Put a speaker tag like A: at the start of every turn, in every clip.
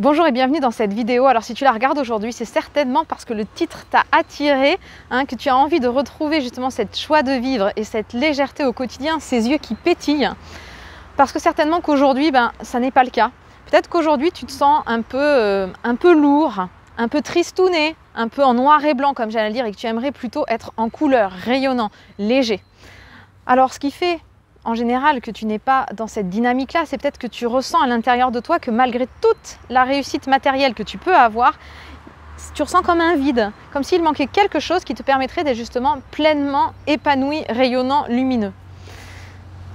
A: Bonjour et bienvenue dans cette vidéo. Alors si tu la regardes aujourd'hui, c'est certainement parce que le titre t'a attiré, que tu as envie de retrouver justement cette joie de vivre et cette légèreté au quotidien, ces yeux qui pétillent. Parce que certainement qu'aujourd'hui, ça n'est pas le cas. Peut-être qu'aujourd'hui, tu te sens un peu lourd, un peu tristouné, un peu en noir et blanc comme j'allais dire, et que tu aimerais plutôt être en couleur, rayonnant, léger. Alors ce qui fait en général que tu n'es pas dans cette dynamique-là, c'est peut-être que tu ressens à l'intérieur de toi que malgré toute la réussite matérielle que tu peux avoir, tu ressens comme un vide, comme s'il manquait quelque chose qui te permettrait d'être justement pleinement épanoui, rayonnant, lumineux.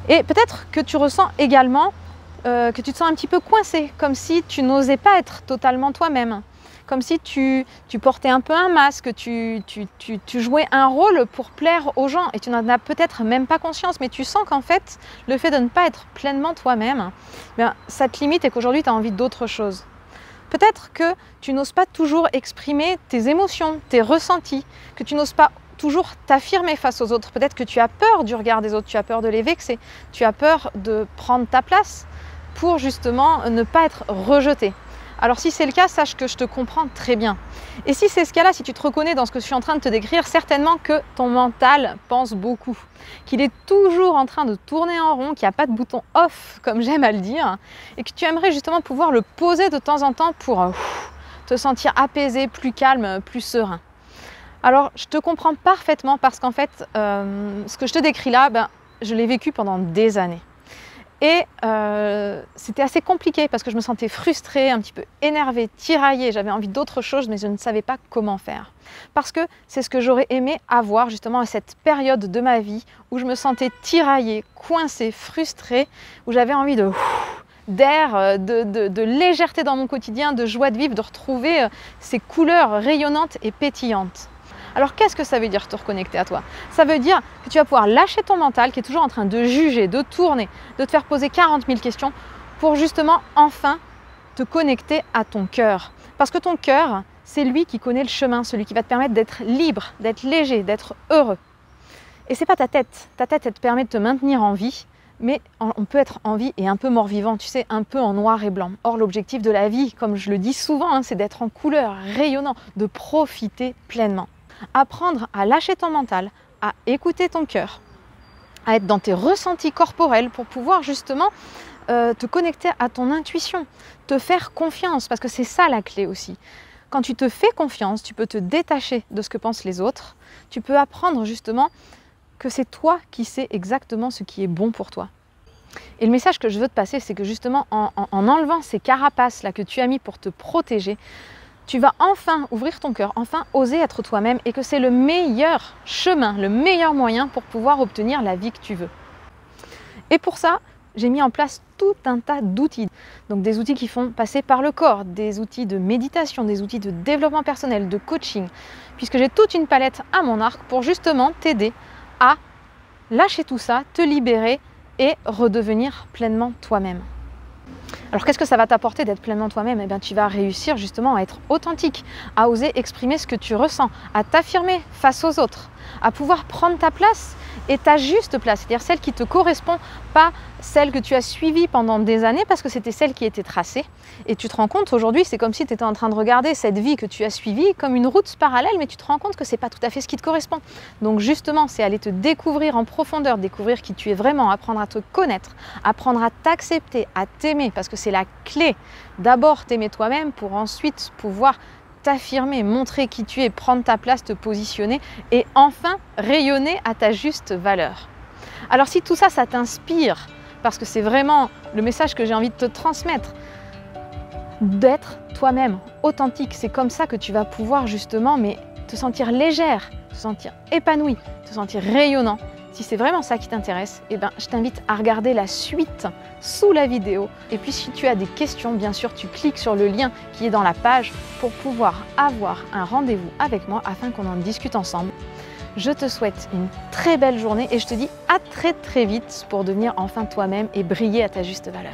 A: Et peut-être que tu ressens également que tu te sens un petit peu coincé, comme si tu n'osais pas être totalement toi-même. Comme si tu portais un peu un masque, tu jouais un rôle pour plaire aux gens et tu n'en as peut-être même pas conscience, mais tu sens qu'en fait, le fait de ne pas être pleinement toi-même, ça te limite et qu'aujourd'hui tu as envie d'autre chose. Peut-être que tu n'oses pas toujours exprimer tes émotions, tes ressentis, que tu n'oses pas toujours t'affirmer face aux autres. Peut-être que tu as peur du regard des autres, tu as peur de les vexer, tu as peur de prendre ta place pour justement ne pas être rejeté. Alors si c'est le cas, sache que je te comprends très bien. Et si c'est ce cas-là, si tu te reconnais dans ce que je suis en train de te décrire, certainement que ton mental pense beaucoup, qu'il est toujours en train de tourner en rond, qu'il n'y a pas de bouton off, comme j'aime à le dire, et que tu aimerais justement pouvoir le poser de temps en temps pour te sentir apaisé, plus calme, plus serein. Alors je te comprends parfaitement parce qu'en fait, ce que je te décris là, je l'ai vécu pendant des années. Et c'était assez compliqué parce que je me sentais frustrée, un petit peu énervée, tiraillée. J'avais envie d'autre chose, mais je ne savais pas comment faire. Parce que c'est ce que j'aurais aimé avoir justement à cette période de ma vie où je me sentais tiraillée, coincée, frustrée, où j'avais envie d'air, de légèreté dans mon quotidien, de joie de vivre, de retrouver ces couleurs rayonnantes et pétillantes. Alors qu'est-ce que ça veut dire te reconnecter à toi? Ça veut dire que tu vas pouvoir lâcher ton mental qui est toujours en train de juger, de tourner, de te faire poser 40 000 questions pour justement enfin te connecter à ton cœur. Parce que ton cœur, c'est lui qui connaît le chemin, celui qui va te permettre d'être libre, d'être léger, d'être heureux. Et c'est pas ta tête. Ta tête, elle te permet de te maintenir en vie, mais on peut être en vie et un peu mort-vivant, tu sais, un peu en noir et blanc. Or, l'objectif de la vie, comme je le dis souvent, c'est d'être en couleur, rayonnant, de profiter pleinement. Apprendre à lâcher ton mental, à écouter ton cœur, à être dans tes ressentis corporels pour pouvoir justement te connecter à ton intuition, te faire confiance, parce que c'est ça la clé aussi. Quand tu te fais confiance, tu peux te détacher de ce que pensent les autres, tu peux apprendre justement que c'est toi qui sais exactement ce qui est bon pour toi. Et le message que je veux te passer, c'est que justement en enlevant ces carapaces là que tu as mis pour te protéger, tu vas enfin ouvrir ton cœur, enfin oser être toi-même et que c'est le meilleur chemin, le meilleur moyen pour pouvoir obtenir la vie que tu veux. Et pour ça, j'ai mis en place tout un tas d'outils. Donc des outils qui font passer par le corps, des outils de méditation, des outils de développement personnel, de coaching, puisque j'ai toute une palette à mon arc pour justement t'aider à lâcher tout ça, te libérer et redevenir pleinement toi-même. Alors qu'est-ce que ça va t'apporter d'être pleinement toi-même? Eh bien, tu vas réussir justement à être authentique, à oser exprimer ce que tu ressens, à t'affirmer face aux autres, à pouvoir prendre ta place et ta juste place, c'est-à-dire celle qui te correspond, pas celle que tu as suivie pendant des années parce que c'était celle qui était tracée. Et tu te rends compte aujourd'hui, c'est comme si tu étais en train de regarder cette vie que tu as suivie comme une route parallèle, mais tu te rends compte que c'est pas tout à fait ce qui te correspond. Donc justement, c'est aller te découvrir en profondeur, découvrir qui tu es vraiment, apprendre à te connaître, apprendre à t'accepter, à t'aimer, parce que c'est la clé. D'abord t'aimer toi-même pour ensuite pouvoir t'affirmer, montrer qui tu es, prendre ta place, te positionner et enfin rayonner à ta juste valeur. Alors si tout ça, ça t'inspire, parce que c'est vraiment le message que j'ai envie de te transmettre, d'être toi-même, authentique, c'est comme ça que tu vas pouvoir justement te sentir légère, te sentir épanouie, te sentir rayonnant. Si c'est vraiment ça qui t'intéresse, je t'invite à regarder la suite sous la vidéo. Et puis si tu as des questions, bien sûr, tu cliques sur le lien qui est dans la page pour pouvoir avoir un rendez-vous avec moi afin qu'on en discute ensemble. Je te souhaite une très belle journée et je te dis à très vite pour devenir enfin toi-même et briller à ta juste valeur.